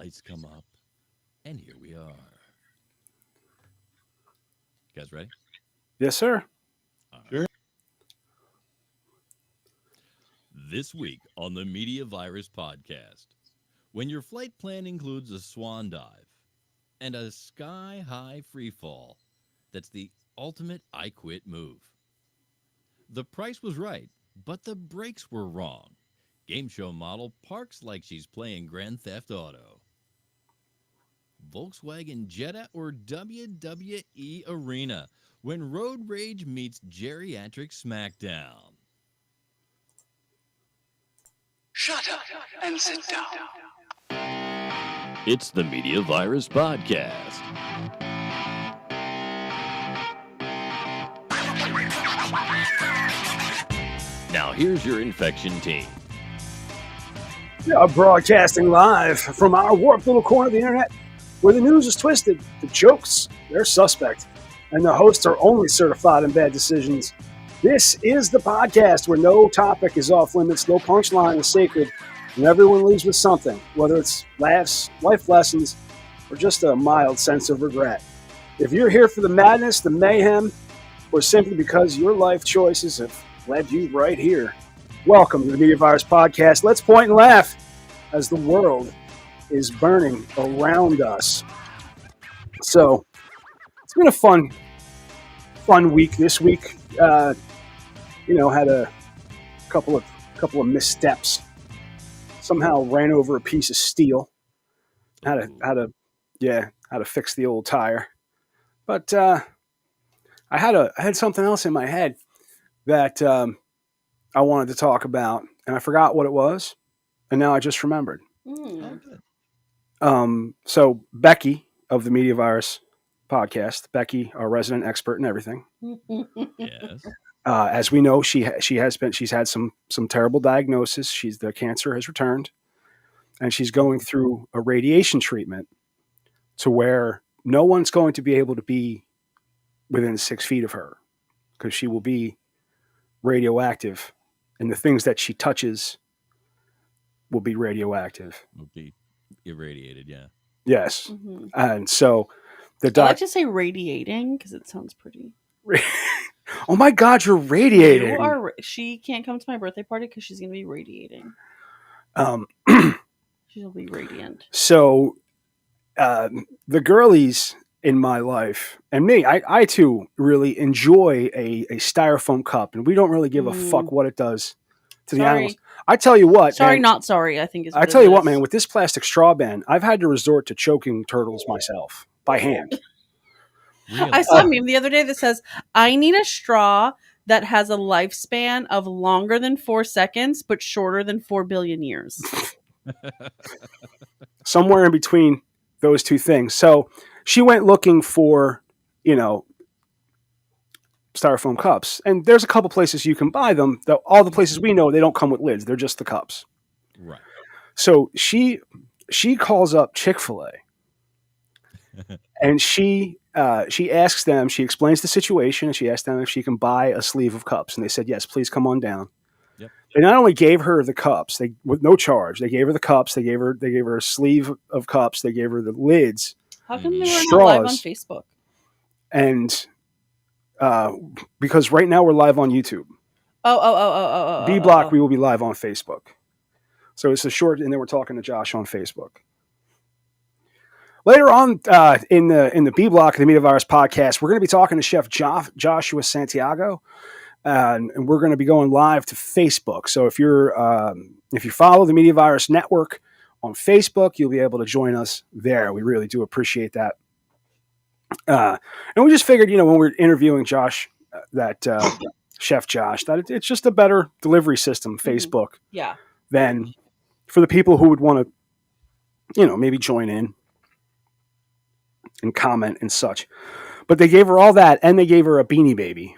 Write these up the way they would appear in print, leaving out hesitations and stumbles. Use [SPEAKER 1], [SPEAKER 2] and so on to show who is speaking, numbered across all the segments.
[SPEAKER 1] lights come up, and here we are. You guys ready?
[SPEAKER 2] Yes, sir.
[SPEAKER 1] All right. Sure. This week on the Media Virus Podcast, when your flight plan includes a swan dive and a sky-high free fall, that's the ultimate I quit move. The price was right, but the brakes were wrong. Game show model parks like she's playing Grand Theft Auto. Volkswagen Jetta or WWE Arena when road rage meets geriatric smackdown.
[SPEAKER 3] Shut up and sit down.
[SPEAKER 1] It's the Media Virus Podcast. Now here's your infection team.
[SPEAKER 2] We are broadcasting live from our warped little corner of the internet where the news is twisted, the jokes, they're suspect, and the hosts are only certified in bad decisions. This is the podcast where no topic is off limits, no punchline is sacred, and everyone leaves with something, whether it's laughs, life lessons, or just a mild sense of regret. If you're here for the madness, the mayhem, or simply because your life choices have led you right here, welcome to the Media Virus Podcast. Let's point and laugh as the world is burning around us. So it's been a fun week this week. Had a couple of missteps. Somehow ran over a piece of steel. Had to fix the old tire. But I had something else in my head that I wanted to talk about, and I forgot what it was, and now I just remembered. So Becky of the Media Virus Podcast, Becky, our resident expert in everything.
[SPEAKER 1] Yes.
[SPEAKER 2] As we know, she's had some terrible diagnosis. The cancer has returned, and she's going through a radiation treatment to where no one's going to be able to be within 6 feet of her because she will be radioactive, and the things that she touches will be radioactive.
[SPEAKER 1] Will be irradiated, yeah.
[SPEAKER 2] Yes.
[SPEAKER 4] Mm-hmm.
[SPEAKER 2] And so the
[SPEAKER 4] I like to say radiating because it sounds pretty.
[SPEAKER 2] Oh my God, you're radiating.
[SPEAKER 4] She can't come to my birthday party because she's going to be radiating. She'll be radiant.
[SPEAKER 2] So the girlies in my life and me, I too really enjoy a styrofoam cup, and we don't really give a fuck what it does to the animals. I tell you what.
[SPEAKER 4] Sorry,
[SPEAKER 2] man,
[SPEAKER 4] not sorry. I think it's.
[SPEAKER 2] I tell you what, man. With this plastic straw ban, I've had to resort to choking turtles myself by hand.
[SPEAKER 1] Really?
[SPEAKER 4] I saw a meme the other day that says, "I need a straw that has a lifespan of longer than 4 seconds, but shorter than 4 billion years."
[SPEAKER 2] Somewhere in between those two things. So she went looking for, styrofoam cups, and there's a couple places you can buy them. All the places we know, they don't come with lids; they're just the cups.
[SPEAKER 1] Right.
[SPEAKER 2] So she calls up Chick-fil-A, and she asks them. She explains the situation, and she asks them if she can buy a sleeve of cups, and they said yes. Please come on down.
[SPEAKER 1] Yep.
[SPEAKER 2] They not only gave her the cups, with no charge. They gave her the cups. They gave her a sleeve of cups. They gave her the lids.
[SPEAKER 4] How come they were
[SPEAKER 2] Straws.
[SPEAKER 4] not live on Facebook?
[SPEAKER 2] And because right now we're live on YouTube. B Block, we will be live on Facebook. So it's a short, and then we're talking to Josh on Facebook. Later on in the B Block of the Media Virus Podcast, we're going to be talking to Chef Joshua Santiago, and we're going to be going live to Facebook. So if you follow the Media Virus Network on Facebook, you'll be able to join us there. We really do appreciate that. And we just figured, when we're interviewing Josh, that Chef Josh, that it's just a better delivery system, Facebook, than for the people who would want to, maybe join in and comment and such. But they gave her all that, and they gave her a Beanie Baby,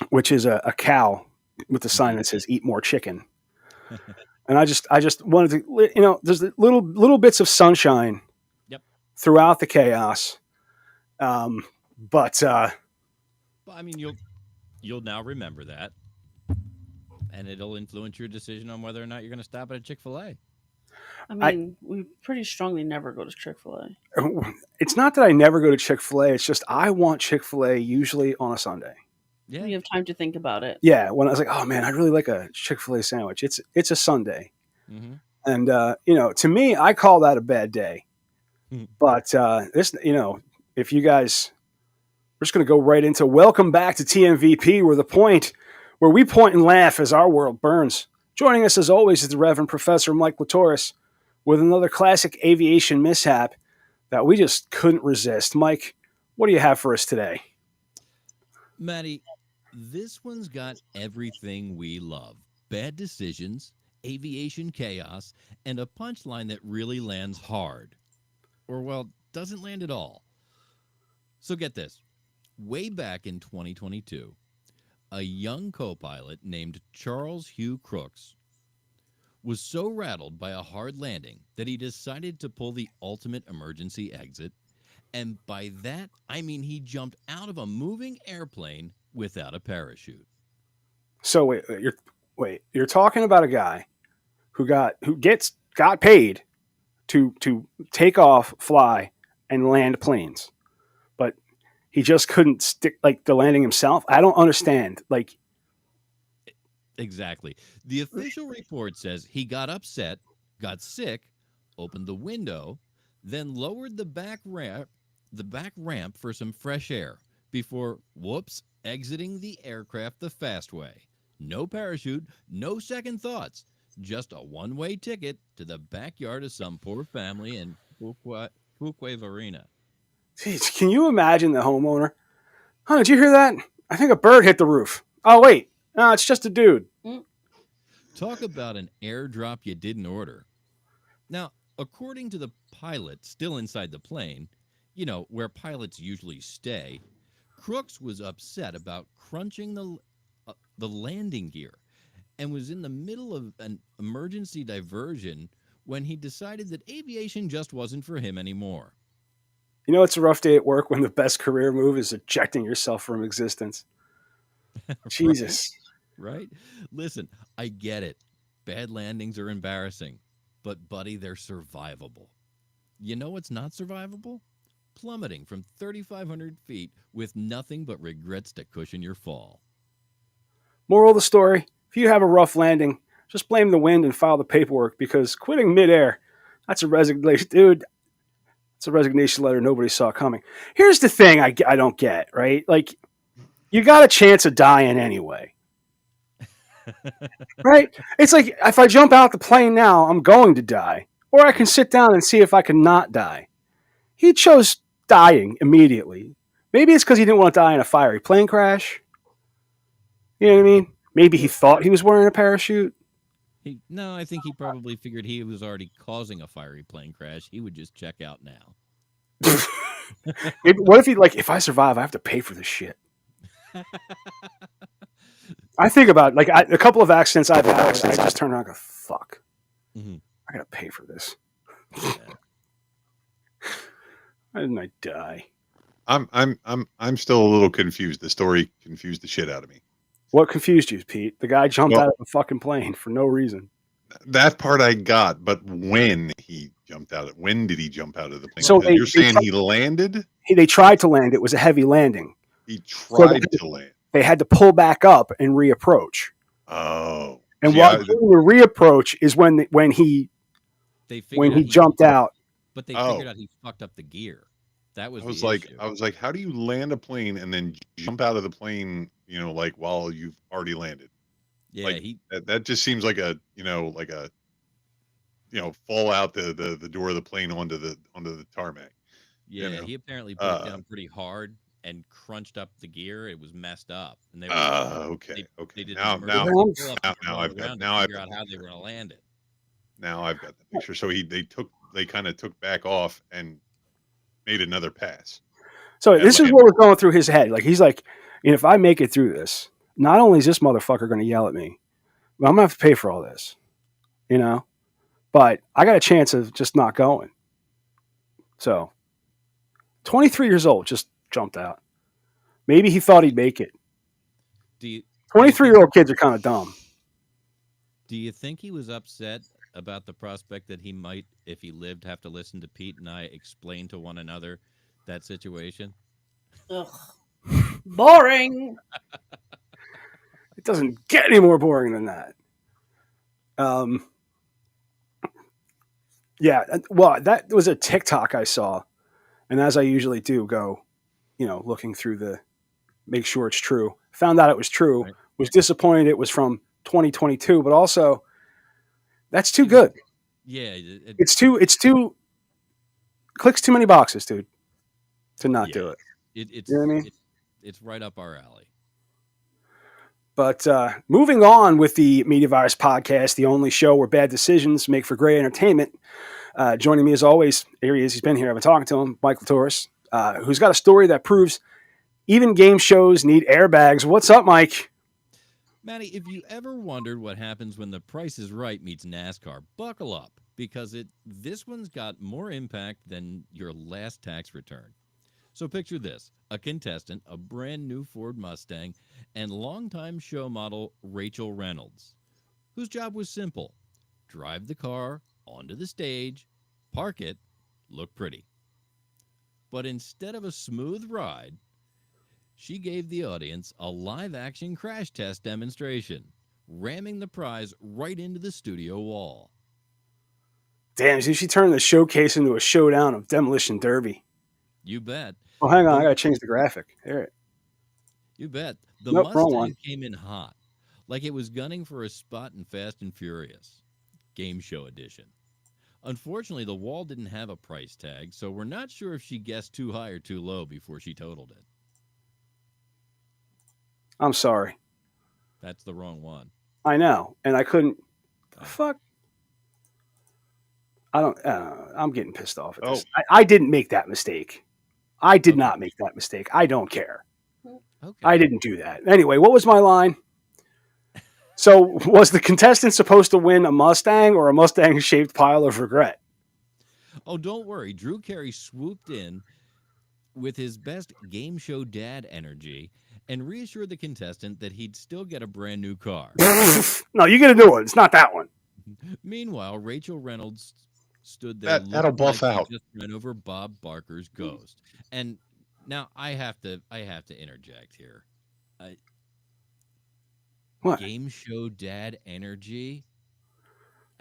[SPEAKER 2] which is a cow with the sign that says "Eat more chicken." And I just wanted to, there's little bits of sunshine throughout the chaos. But
[SPEAKER 1] I mean, you'll now remember that, and it'll influence your decision on whether or not you're going to stop at a Chick-fil-A.
[SPEAKER 4] I mean, we pretty strongly never go to Chick-fil-A.
[SPEAKER 2] It's not that I never go to Chick-fil-A. It's just I want Chick-fil-A usually on a Sunday.
[SPEAKER 1] Yeah.
[SPEAKER 4] You have time to think about it.
[SPEAKER 2] Yeah, when I was like, oh man, I'd really like a Chick-fil-A sandwich. It's a Sunday,
[SPEAKER 1] Mm-hmm.
[SPEAKER 2] and to me, I call that a bad day.
[SPEAKER 1] Mhm.
[SPEAKER 2] But this, if you guys, we're just going to go right into welcome back to TMVP, where we point and laugh as our world burns. Joining us as always is the Reverend Professor Mike Litoris with another classic aviation mishap that we just couldn't resist. Mike, what do you have for us today?
[SPEAKER 1] Matty, this one's got everything we love. Bad decisions, aviation chaos, and a punchline that really lands hard. Or, well, doesn't land at all. So get this. Way back in 2022, a young co-pilot named Charles Hugh Crooks was so rattled by a hard landing that he decided to pull the ultimate emergency exit. And by that, I mean he jumped out of a moving airplane without a parachute.
[SPEAKER 2] So you're talking about a guy who got paid to take off, fly, and land planes, but he just couldn't stick the landing himself. I don't understand.
[SPEAKER 1] Exactly. The official report says he got upset, got sick, opened the window, then lowered the back ramp for some fresh air before, exiting the aircraft the fast way. No parachute, no second thoughts, just a one-way ticket to the backyard of some poor family in Fuquay-Varina.
[SPEAKER 2] Jeez, can you imagine the homeowner? Oh, did you hear that? I think a bird hit the roof. Oh, wait. No, it's just a dude.
[SPEAKER 1] Talk about an airdrop you didn't order. Now, according to the pilot still inside the plane, where pilots usually stay, Crooks was upset about crunching the landing gear and was in the middle of an emergency diversion when he decided that aviation just wasn't for him anymore.
[SPEAKER 2] It's a rough day at work when the best career move is ejecting yourself from existence. Jesus.
[SPEAKER 1] Right? Listen, I get it. Bad landings are embarrassing. But, buddy, they're survivable. You know what's not survivable? Plummeting from 3,500 feet with nothing but regrets to cushion your fall.
[SPEAKER 2] Moral of the story, if you have a rough landing, just blame the wind and file the paperwork, because quitting midair, that's a resignation. Dude, it's a resignation letter nobody saw coming. Here's the thing I don't get, right? You got a chance of dying anyway. Right? It's like, if I jump out the plane now, I'm going to die. Or I can sit down and see if I can not die. He chose dying immediately. Maybe it's because he didn't want to die in a fiery plane crash. You know what I mean? Maybe he thought he was wearing a parachute.
[SPEAKER 1] No, I think he probably figured he was already causing a fiery plane crash. He would just check out now.
[SPEAKER 2] What if he, if I survive, I have to pay for this shit? I think about a couple of accidents I've had. I just turn around and go, fuck.
[SPEAKER 1] Mm-hmm.
[SPEAKER 2] I got to pay for this.
[SPEAKER 1] Yeah.
[SPEAKER 2] Why didn't I die?
[SPEAKER 5] I'm still a little confused. The story confused the shit out of me.
[SPEAKER 2] What confused you, Pete? The guy jumped out of a fucking plane for no reason.
[SPEAKER 5] That part I got, but when he jumped out, when did he jump out of the plane?
[SPEAKER 2] So
[SPEAKER 5] you're saying he landed?
[SPEAKER 2] They tried to land. It was a heavy landing.
[SPEAKER 5] He tried to land.
[SPEAKER 2] They had to pull back up and reapproach.
[SPEAKER 5] Oh.
[SPEAKER 2] And while doing the reapproach is when he jumped out.
[SPEAKER 1] But they figured out he fucked up the gear. That was
[SPEAKER 5] I was like, how do you land a plane and then jump out of the plane, while you've already landed?
[SPEAKER 1] Yeah,
[SPEAKER 5] that just seems like a fall out the door of the plane onto the tarmac.
[SPEAKER 1] Yeah, he apparently broke down pretty hard and crunched up the gear. It was messed up, and they
[SPEAKER 5] okay.
[SPEAKER 1] They did
[SPEAKER 5] Now I've got
[SPEAKER 1] how they were going to land it.
[SPEAKER 5] Now I've got the picture. So they kind of took back off and made another pass.
[SPEAKER 2] So this is what was going through his head. He's like, if I make it through this, not only is this motherfucker going to yell at me, but I'm going to have to pay for all this, but I got a chance of just not going. So 23 years old, just jumped out. Maybe he thought he'd make it. 23-year-old kids are kind of dumb.
[SPEAKER 1] Do you think he was upset about the prospect that he might, if he lived, have to listen to Pete and I explain to one another that situation?
[SPEAKER 4] Ugh. Boring.
[SPEAKER 2] It doesn't get any more boring than that. Yeah, well, that was a TikTok I saw, and as I usually do, go, looking through make sure it's true. Found out it was true.
[SPEAKER 1] Right.
[SPEAKER 2] Was disappointed it was from 2022, but also that's too good.
[SPEAKER 1] Yeah,
[SPEAKER 2] It's too clicks too many boxes, dude, to not do it.
[SPEAKER 1] It's
[SPEAKER 2] You know what I mean?
[SPEAKER 1] it's right up our alley.
[SPEAKER 2] But moving on with the Media Virus podcast, the only show where bad decisions make for great entertainment. Joining me as always, here he is. He's been here. I've been talking to him, Mike Litoris, who's got a story that proves even game shows need airbags. What's up, Mike?
[SPEAKER 1] Matty, if you ever wondered what happens when The Price is Right meets NASCAR, buckle up, because this one's got more impact than your last tax return. So picture this: a contestant, a brand new Ford Mustang, and longtime show model Rachel Reynolds, whose job was simple: drive the car onto the stage, park it, look pretty. But instead of a smooth ride, she gave the audience a live-action crash test demonstration, ramming the prize right into the studio wall.
[SPEAKER 2] Damn, see, she turned the showcase into a showdown of demolition derby.
[SPEAKER 1] You bet.
[SPEAKER 2] Oh, hang on. I got to change the graphic. There.
[SPEAKER 1] You bet. The
[SPEAKER 2] Nope, wrong one.
[SPEAKER 1] Mustang came in hot, like it was gunning for a spot in Fast and Furious, Game Show Edition. Unfortunately, the wall didn't have a price tag, so we're not sure if she guessed too high or too low before she totaled it.
[SPEAKER 2] I'm sorry.
[SPEAKER 1] That's the wrong one.
[SPEAKER 2] I know. And I couldn't. Fuck. I'm getting pissed off at this. I didn't make that mistake. I did not make that mistake. I don't care.
[SPEAKER 1] Okay.
[SPEAKER 2] I didn't do that. Anyway, what was my line? So, was the contestant supposed to win a Mustang or a Mustang-shaped pile of regret?
[SPEAKER 1] Oh, don't worry. Drew Carey swooped in with his best game show dad energy and reassured the contestant that he'd still get a brand new car.
[SPEAKER 2] No, you get a new one. It's not that one.
[SPEAKER 1] Meanwhile, Rachel Reynolds stood there.
[SPEAKER 5] That'll buff
[SPEAKER 1] like
[SPEAKER 5] out.
[SPEAKER 1] Just ran over Bob Barker's ghost. And now I have to interject here.
[SPEAKER 2] What?
[SPEAKER 1] Game show dad energy.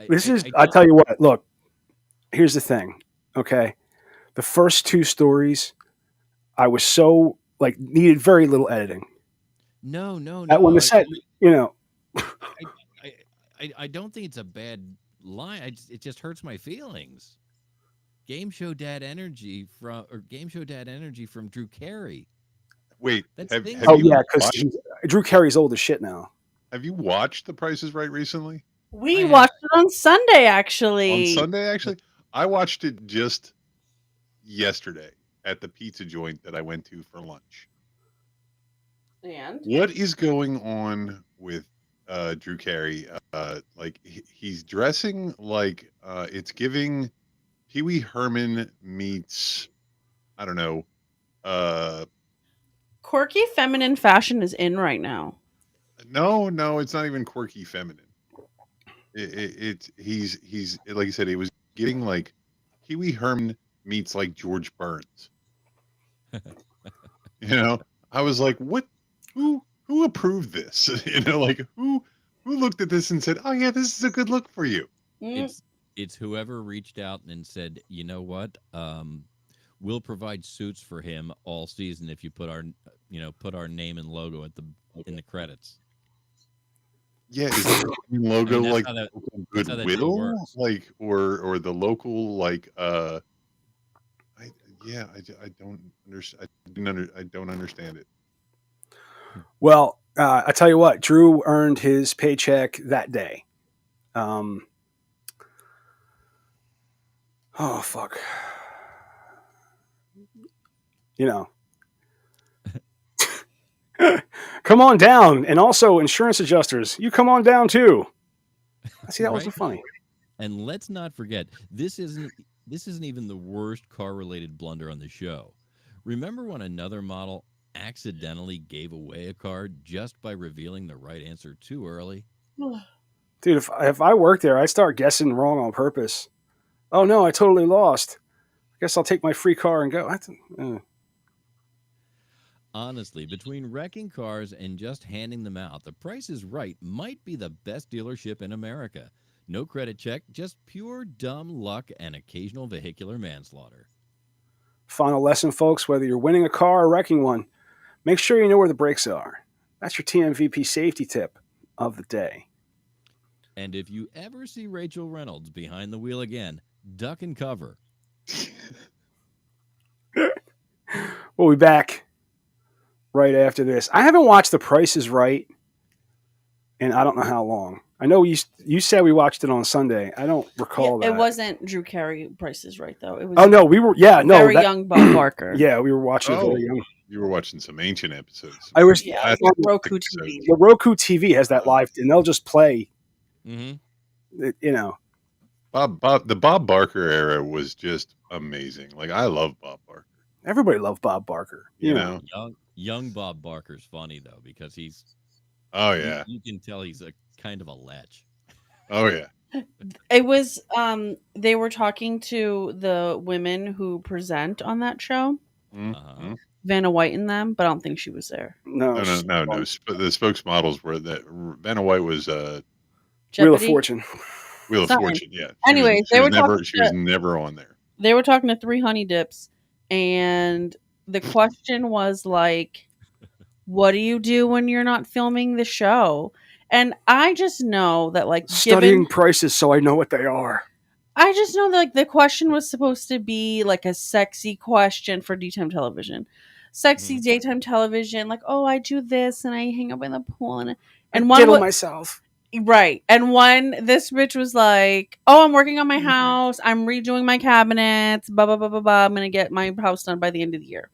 [SPEAKER 2] I tell you what, look, here's the thing. Okay. The first two stories, I was so needed very little editing.
[SPEAKER 1] No.
[SPEAKER 2] When the set,
[SPEAKER 1] I don't think it's a bad line. It just hurts my feelings. Game show dad energy from Drew Carey.
[SPEAKER 5] Wait,
[SPEAKER 2] because Drew Carey's old as shit now.
[SPEAKER 5] Have you watched The Price is Right recently?
[SPEAKER 4] We watched it on Sunday, actually.
[SPEAKER 5] I watched it just yesterday at the pizza joint that I went to for lunch.
[SPEAKER 4] And
[SPEAKER 5] what is going on with Drew Carey? He's dressing like it's giving Pee Wee Herman meets, I don't know.
[SPEAKER 4] Quirky feminine fashion is in right now.
[SPEAKER 5] No, it's not even quirky feminine. He's like I said, it was getting like Pee Wee Herman meets like George Burns. I was like, what? Who approved this? Who looked at this and said, oh yeah, this is a good look for you.
[SPEAKER 1] It's whoever reached out and said, you know what? We'll provide suits for him all season if you put our name and logo in the credits.
[SPEAKER 5] Yeah, is the logo Goodwill, or the local I don't understand. I don't understand it.
[SPEAKER 2] Well, I tell you what, Drew earned his paycheck that day. Oh fuck. Come on down, and also insurance adjusters, you come on down too. See, that wasn't funny.
[SPEAKER 1] And let's not forget, this isn't even the worst car-related blunder on the show. Remember when another model accidentally gave away a car just by revealing the right answer too early?
[SPEAKER 2] Dude, if I worked there, I'd start guessing wrong on purpose. Oh no, I totally lost. I guess I'll take my free car and go.
[SPEAKER 1] Honestly, between wrecking cars and just handing them out, the Price is Right might be the best dealership in America. No credit check, just pure dumb luck and occasional vehicular manslaughter.
[SPEAKER 2] Final lesson, folks, whether you're winning a car or wrecking one, make sure you know where the brakes are. That's your TMVP safety tip of the day.
[SPEAKER 1] And if you ever see Rachel Reynolds behind the wheel again, duck and cover.
[SPEAKER 2] We'll be back right after this. I haven't watched The Price is Right in I don't know how long. I know you said we watched it on Sunday. I don't recall that.
[SPEAKER 4] It wasn't Drew Carey Price is Right, though. It was
[SPEAKER 2] Oh, no, we were,
[SPEAKER 4] very young Bob Barker.
[SPEAKER 2] Yeah, we were watching it very young.
[SPEAKER 5] You were watching some ancient episodes.
[SPEAKER 2] I was,
[SPEAKER 4] Yeah, Roku TV.
[SPEAKER 2] The Roku TV has that live, and they'll just play,
[SPEAKER 1] Mm-hmm.
[SPEAKER 2] you know.
[SPEAKER 5] The Bob Barker era was just amazing. Like, I love Bob Barker.
[SPEAKER 2] Everybody loved Bob Barker.
[SPEAKER 5] You know?
[SPEAKER 1] Young Bob Barker's funny, though, because he's...
[SPEAKER 5] Oh, yeah.
[SPEAKER 1] You can tell he's a kind of a lech.
[SPEAKER 5] Oh, yeah.
[SPEAKER 4] It was, they were talking to the women who present on that show,
[SPEAKER 5] Mm-hmm.
[SPEAKER 4] Vanna White and them, but I don't think she was there.
[SPEAKER 5] No. The spokesmodels were that Vanna White was
[SPEAKER 2] Wheel of
[SPEAKER 4] Jeopardy?
[SPEAKER 2] Fortune.
[SPEAKER 5] Wheel of
[SPEAKER 4] Sorry.
[SPEAKER 5] Fortune. Yeah.
[SPEAKER 4] Anyways,
[SPEAKER 5] she was never on there.
[SPEAKER 4] They were talking to 3 honey dips, and the question was like, what do you do when you're not filming the show? And I just know that, like,
[SPEAKER 2] Studying prices so I know what they are.
[SPEAKER 4] I just know that, like, the question was supposed to be like a sexy question for daytime television. Sexy daytime television, like, oh, I do this and I hang up in the pool and one
[SPEAKER 2] Diddle myself.
[SPEAKER 4] Right. And this bitch was like, oh, I'm working on my house, I'm redoing my cabinets, blah blah blah blah blah. I'm gonna get my house done by the end of the year.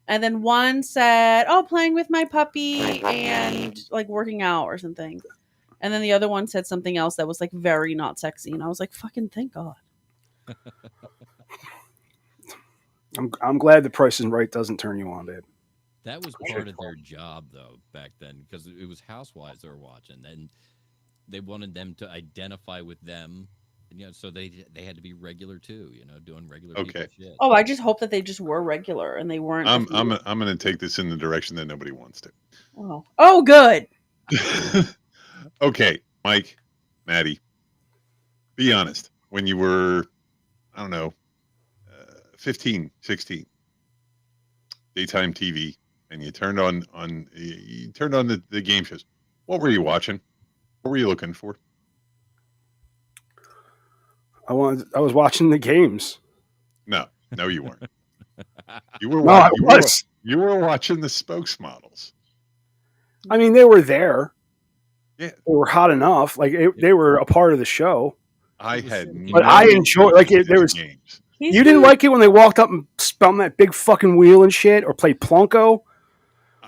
[SPEAKER 4] And then one said, oh, playing with my puppy and like working out or something. And then the other one said something else that was like very not sexy. And I was like, fucking thank God.
[SPEAKER 2] I'm glad The Price is Right doesn't turn you on, babe.
[SPEAKER 1] That was part of their job, though, back then, because it was housewives they were watching. And they wanted them to identify with them. And, so they had to be regular, too, doing regular people shit.
[SPEAKER 4] Oh, I just hope that they just were regular and they weren't.
[SPEAKER 5] I'm going to take this in the direction that nobody wants to.
[SPEAKER 4] Oh, good.
[SPEAKER 5] Okay, Mike, Matty, be honest. When you were, I don't know, 15, 16, daytime TV, and you turned on the game shows, what were you watching? What were you looking for?
[SPEAKER 2] I was watching the games.
[SPEAKER 5] No, you weren't. You were. You were watching the spokesmodels.
[SPEAKER 2] I mean, they were there.
[SPEAKER 5] Yeah,
[SPEAKER 2] they were hot enough. Like they were a part of the show.
[SPEAKER 5] I had,
[SPEAKER 2] but I enjoyed there was
[SPEAKER 5] games.
[SPEAKER 2] You didn't like it when they walked up and spun that big fucking wheel and shit, or played Plunko,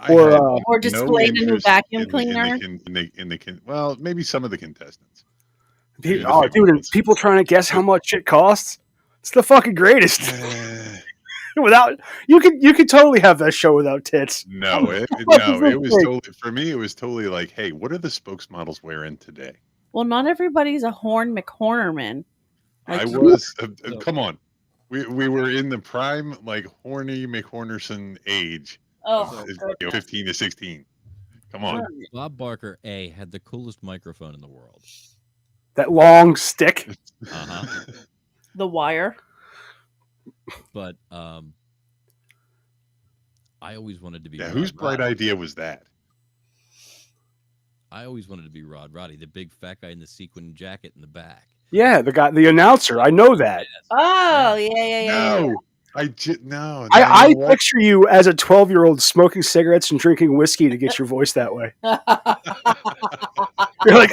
[SPEAKER 4] or displayed a new vacuum cleaner.
[SPEAKER 5] Well, maybe some of the contestants.
[SPEAKER 2] Dude, and people trying to guess how much it costs. It's the fucking greatest. Without you could totally have that show without tits.
[SPEAKER 5] It was totally, for me. It was totally like, hey, what are the spokesmodels wearing today?
[SPEAKER 4] Well, not everybody's a Horn McHornerman.
[SPEAKER 5] I was. Come on, we were in the prime like horny McHornerson age.
[SPEAKER 4] Oh,
[SPEAKER 5] 15 to 16. Come on.
[SPEAKER 1] Bob Barker had the coolest microphone in the world.
[SPEAKER 2] That long stick.
[SPEAKER 4] The wire.
[SPEAKER 1] But I always wanted to be.
[SPEAKER 5] Yeah, whose bright idea was that?
[SPEAKER 1] I always wanted to be Roddy, the big fat guy in the sequin jacket in the back.
[SPEAKER 2] Yeah, the announcer. I know that.
[SPEAKER 4] Oh, yeah.
[SPEAKER 5] No, no.
[SPEAKER 2] I picture you as a 12-year-old smoking cigarettes and drinking whiskey to get your voice that way. You're like,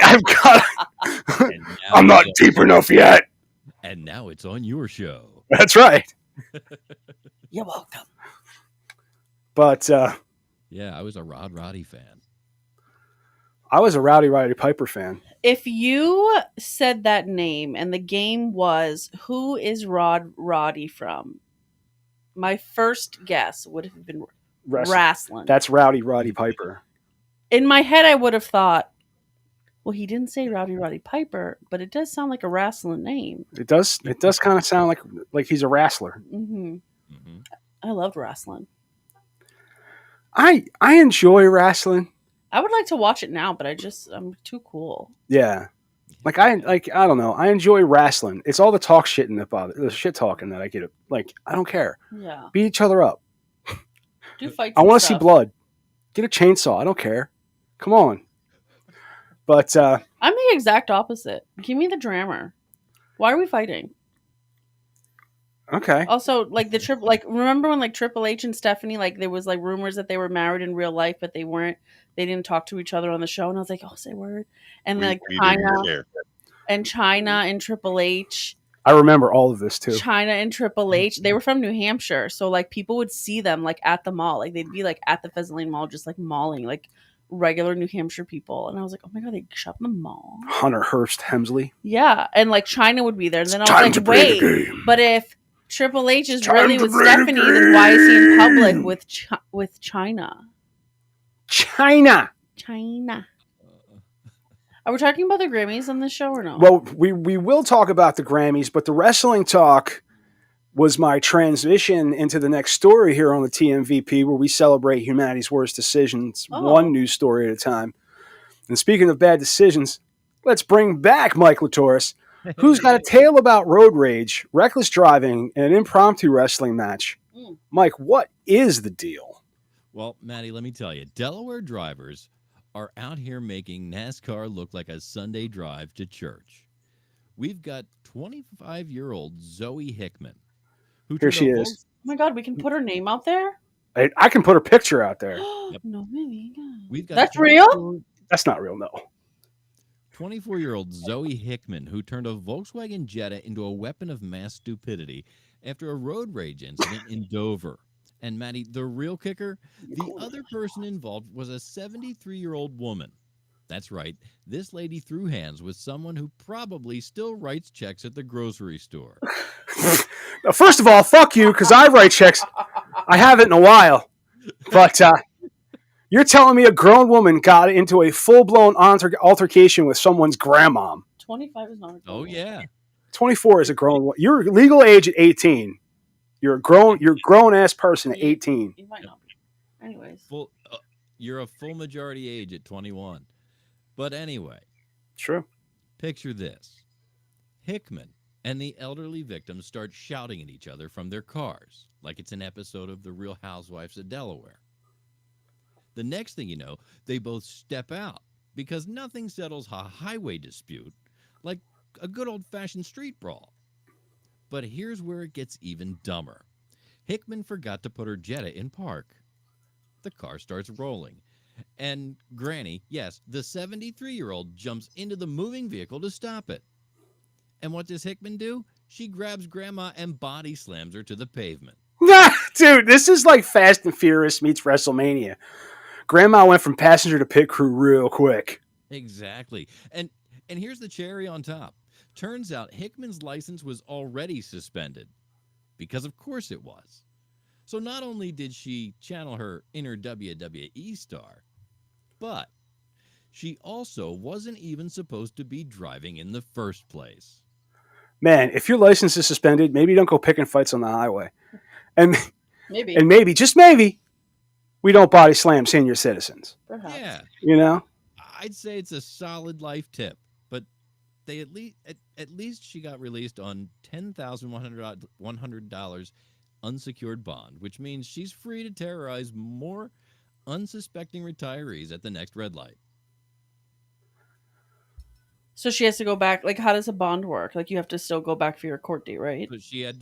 [SPEAKER 2] I'm not deep enough yet.
[SPEAKER 1] And now it's on your show.
[SPEAKER 2] That's right.
[SPEAKER 4] You're welcome.
[SPEAKER 2] But
[SPEAKER 1] yeah, I was a Roddy fan.
[SPEAKER 2] I was a Rowdy Roddy Piper fan.
[SPEAKER 4] If you said that name and the game was who is Roddy from, my first guess would have been wrestling.
[SPEAKER 2] That's Rowdy Roddy Piper.
[SPEAKER 4] In my head, I would have thought, Well, he didn't say Rowdy Roddy Piper, but it does sound like a wrestling name.
[SPEAKER 2] It does kind of sound like he's a wrestler.
[SPEAKER 4] Mm-hmm. I loved wrestling.
[SPEAKER 2] I enjoy wrestling.
[SPEAKER 4] I would like to watch it now, but I'm too cool.
[SPEAKER 2] Yeah. I don't know. I enjoy wrestling. It's all the talk shit and the shit talking that I get. I don't care.
[SPEAKER 4] Yeah.
[SPEAKER 2] Beat each other up.
[SPEAKER 4] Do fights.
[SPEAKER 2] I want to see blood. Get a chainsaw. I don't care. Come on. But
[SPEAKER 4] I'm the exact opposite. Give me the drama. Why are we fighting?
[SPEAKER 2] Okay.
[SPEAKER 4] Also, remember when Triple H and Stephanie, there was rumors that they were married in real life, but they weren't. They didn't talk to each other on the show, and I was like, "Oh, say word." And then China and Triple H.
[SPEAKER 2] I remember all of this too.
[SPEAKER 4] China and Triple H, they were from New Hampshire, so people would see them at the mall, they'd be at the Pheasant Lane Mall, just mauling regular New Hampshire people, and I was like, "Oh my god, they shop in the mall."
[SPEAKER 2] Hunter Hearst Helmsley.
[SPEAKER 4] Yeah, and China would be there, and then I was like, "Wait, but if Triple H is really with Stephanie, then why is he in public with China?"
[SPEAKER 2] China.
[SPEAKER 4] Are we talking about the Grammys on this show or no?
[SPEAKER 2] Well, we will talk about the Grammys, but the wrestling talk was my transition into the next story here on the TMVP, where we celebrate humanity's worst decisions, one news story at a time. And speaking of bad decisions, let's bring back Mike Litoris, who's got a tale about road rage, reckless driving, and an impromptu wrestling match. Mike, what is the deal?
[SPEAKER 1] Well, Matty, let me tell you, Delaware drivers are out here making NASCAR look like a Sunday drive to church. We've got 25-year-old Zoe Hickman.
[SPEAKER 2] Here she is.
[SPEAKER 4] Oh my god, we can put her name out there?
[SPEAKER 2] I can put her picture out there.
[SPEAKER 1] Yep.
[SPEAKER 4] No, maybe.
[SPEAKER 1] That's
[SPEAKER 4] real?
[SPEAKER 2] That's not real, no.
[SPEAKER 1] 24-year-old Zoe Hickman, who turned a Volkswagen Jetta into a weapon of mass stupidity after a road rage incident in Dover. And Matty, the real kicker, the other person involved was a 73-year-old woman. That's right. This lady threw hands with someone who probably still writes checks at the grocery store.
[SPEAKER 2] Now, first of all, fuck you, because I write checks. I haven't in a while. But you're telling me a grown woman got into a full-blown altercation with someone's grandma.
[SPEAKER 4] 25 is not a grown
[SPEAKER 1] Oh, yeah.
[SPEAKER 2] 24 is a grown woman. You're legal age at 18. You're a grown-ass person at 18.
[SPEAKER 4] You might not be. Anyways.
[SPEAKER 1] You're a full majority age at 21. But anyway.
[SPEAKER 2] True.
[SPEAKER 1] Picture this. Hickman and the elderly victim start shouting at each other from their cars, like it's an episode of The Real Housewives of Delaware. The next thing you know, they both step out, because nothing settles a highway dispute like a good old-fashioned street brawl. But here's where it gets even dumber. Hickman forgot to put her Jetta in park. The car starts rolling. And Granny, yes, the 73-year-old jumps into the moving vehicle to stop it. And what does Hickman do? She grabs Grandma and body slams her to the pavement.
[SPEAKER 2] Dude, this is like Fast and Furious meets WrestleMania. Grandma went from passenger to pit crew real quick.
[SPEAKER 1] Exactly. And here's the cherry on top. Turns out Hickman's license was already suspended, because of course it was. So not only did she channel her inner WWE star, but she also wasn't even supposed to be driving in the first place.
[SPEAKER 2] Man, if your license is suspended, maybe don't go picking fights on the highway. And maybe, just maybe, we don't body slam senior citizens.
[SPEAKER 4] Perhaps.
[SPEAKER 1] Yeah.
[SPEAKER 2] You know?
[SPEAKER 1] I'd say it's a solid life tip. They at least she got released on $10,100 unsecured bond, which means she's free to terrorize more unsuspecting retirees at the next red light.
[SPEAKER 4] So she has to go back. How does a bond work? You have to still go back for your court date, right?
[SPEAKER 1] But she had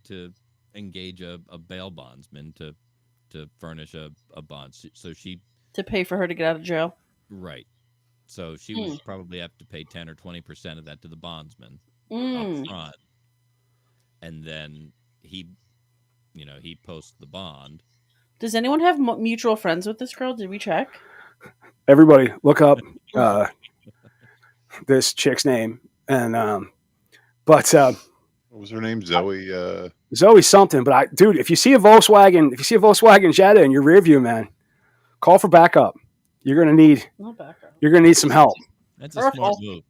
[SPEAKER 1] to engage a bail bondsman to furnish a bond. So she
[SPEAKER 4] to pay for her to get out of jail.
[SPEAKER 1] Right. So she would probably have to pay 10 or 20% of that to the bondsman up front. And then he posts the bond.
[SPEAKER 4] Does anyone have mutual friends with this girl? Did we check?
[SPEAKER 2] Everybody, look up this chick's name. And what
[SPEAKER 5] was her name? Zoe.
[SPEAKER 2] Zoe something. But dude, if you see a Volkswagen Jetta in your rear view, man, call for backup. You're gonna need some help.
[SPEAKER 1] That's a smart
[SPEAKER 4] Purple.
[SPEAKER 1] move.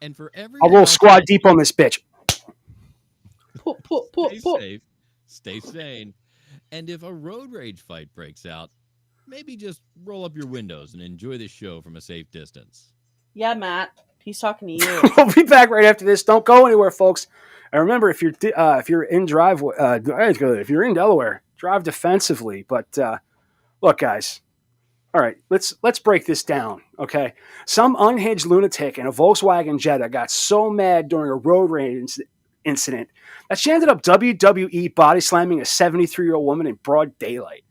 [SPEAKER 1] And for every
[SPEAKER 2] I will
[SPEAKER 1] house
[SPEAKER 2] squad
[SPEAKER 1] that-
[SPEAKER 2] deep on this bitch.
[SPEAKER 1] Stay safe, stay sane. And if a road rage fight breaks out, maybe just roll up your windows and enjoy the show from a safe distance.
[SPEAKER 4] Yeah, Matt. He's talking to you.
[SPEAKER 2] We'll be back right after this. Don't go anywhere, folks. And remember, if you're in if you're in Delaware, drive defensively. But look, guys. All right, let's break this down, okay? Some unhinged lunatic in a Volkswagen Jetta got so mad during a road rage incident that she ended up WWE body slamming a 73-year-old woman in broad daylight.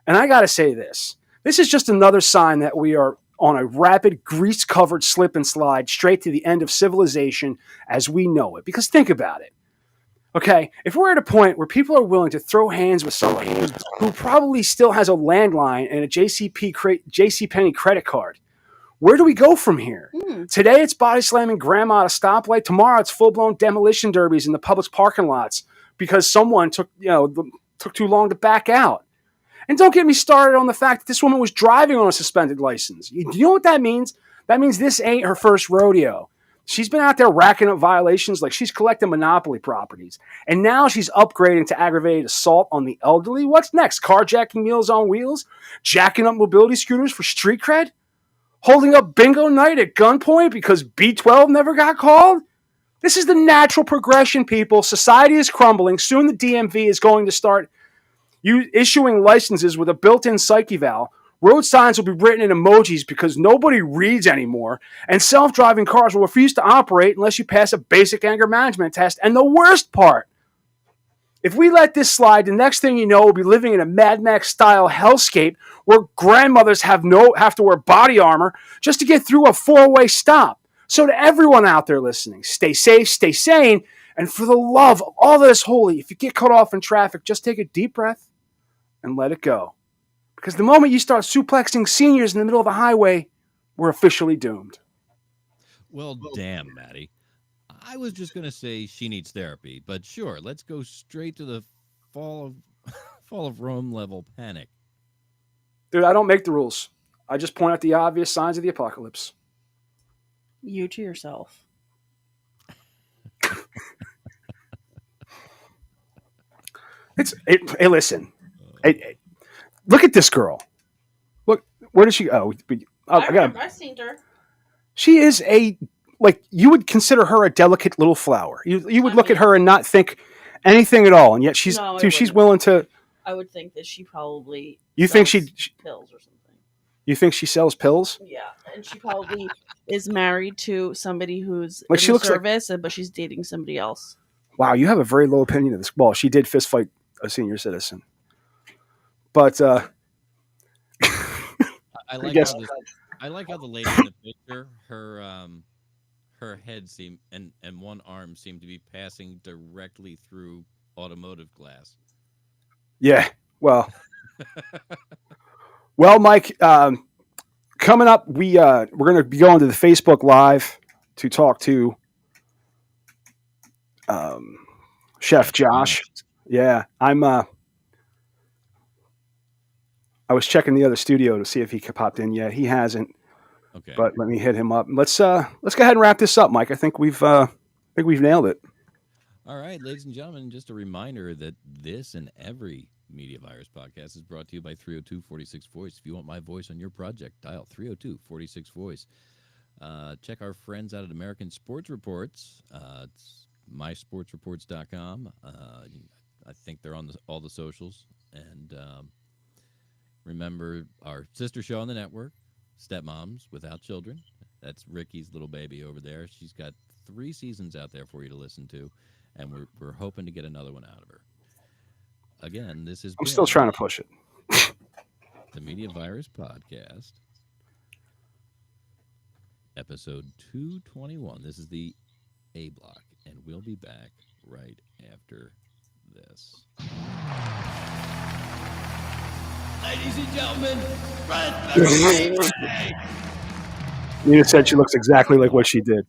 [SPEAKER 2] And I got to say this. This is just another sign that we are on a rapid, grease-covered slip and slide straight to the end of civilization as we know it. Because think about it. Okay, if we're at a point where people are willing to throw hands with someone who probably still has a landline and a JCPenney credit card, where do we go from here? Today it's body slamming grandma at a stoplight. Tomorrow it's full-blown demolition derbies in the Publix parking lots because someone took too long to back out. And don't get me started on the fact that this woman was driving on a suspended license. You know what that means? That means this ain't her first rodeo. She's been out there racking up violations like she's collecting monopoly properties. And now she's upgrading to aggravated assault on the elderly. What's next? Carjacking Meals on Wheels? Jacking up mobility scooters for street cred? Holding up bingo night at gunpoint because B12 never got called? This is the natural progression, people. Society is crumbling. Soon the DMV is going to start issuing licenses with a built-in psyche valve. Road signs will be written in emojis because nobody reads anymore, and self-driving cars will refuse to operate unless you pass a basic anger management test. And the worst part, if we let this slide, the next thing you know, we'll be living in a Mad Max-style hellscape where grandmothers have to wear body armor just to get through a four-way stop. So to everyone out there listening, stay safe, stay sane, and for the love of all that is holy, if you get cut off in traffic, just take a deep breath and let it go. Because the moment you start suplexing seniors in the middle of the highway, we're officially doomed.
[SPEAKER 1] Well, damn, Matty. I was just going to say she needs therapy, but sure, let's go straight to the fall of Rome level panic.
[SPEAKER 2] Dude, I don't make the rules. I just point out the obvious signs of the apocalypse.
[SPEAKER 4] You to yourself.
[SPEAKER 2] Hey, listen. Look at this girl. Look, where does she go?
[SPEAKER 4] I seen her.
[SPEAKER 2] She is you would consider her a delicate little flower. You would look at her and not think anything at all, and yet she's willing to.
[SPEAKER 4] I would think that she probably.
[SPEAKER 2] You think she
[SPEAKER 4] pills or something?
[SPEAKER 2] You think she sells pills?
[SPEAKER 4] Yeah, and she probably is married to somebody who's
[SPEAKER 2] like
[SPEAKER 4] in
[SPEAKER 2] she looks
[SPEAKER 4] service, but she's dating somebody else.
[SPEAKER 2] Wow, you have a very low opinion of this. Well, she did fist fight a senior citizen, but
[SPEAKER 1] I like how the lady in the picture, her head seemed and one arm seemed to be passing directly through automotive glass.
[SPEAKER 2] Yeah, well, Mike. Coming up, we're going to be going to the Facebook Live to talk to Chef Josh. Yeah, I was checking the other studio to see if he popped in yet. He hasn't. Okay. But let me hit him up. Let's go ahead and wrap this up, Mike. I think we've nailed it.
[SPEAKER 1] All right, ladies and gentlemen, just a reminder that this and every Media Virus podcast is brought to you by 302-46-VOICE. If you want my voice on your project, dial 302-46-VOICE. Check our friends out at American Sports Reports. It's mysportsreports.com. I think they're on all the socials. And remember our sister show on the network, Stepmoms Without Children. That's Ricky's little baby over there. She's got 3 seasons out there for you to listen to, and we're hoping to get another one out of her. Again, this is...
[SPEAKER 2] I'm still trying to push it.
[SPEAKER 1] The Media Virus Podcast, episode 221. This is the A block, and we'll be back right after this. Ladies and gentlemen,
[SPEAKER 2] Nina said she looks exactly like what she did.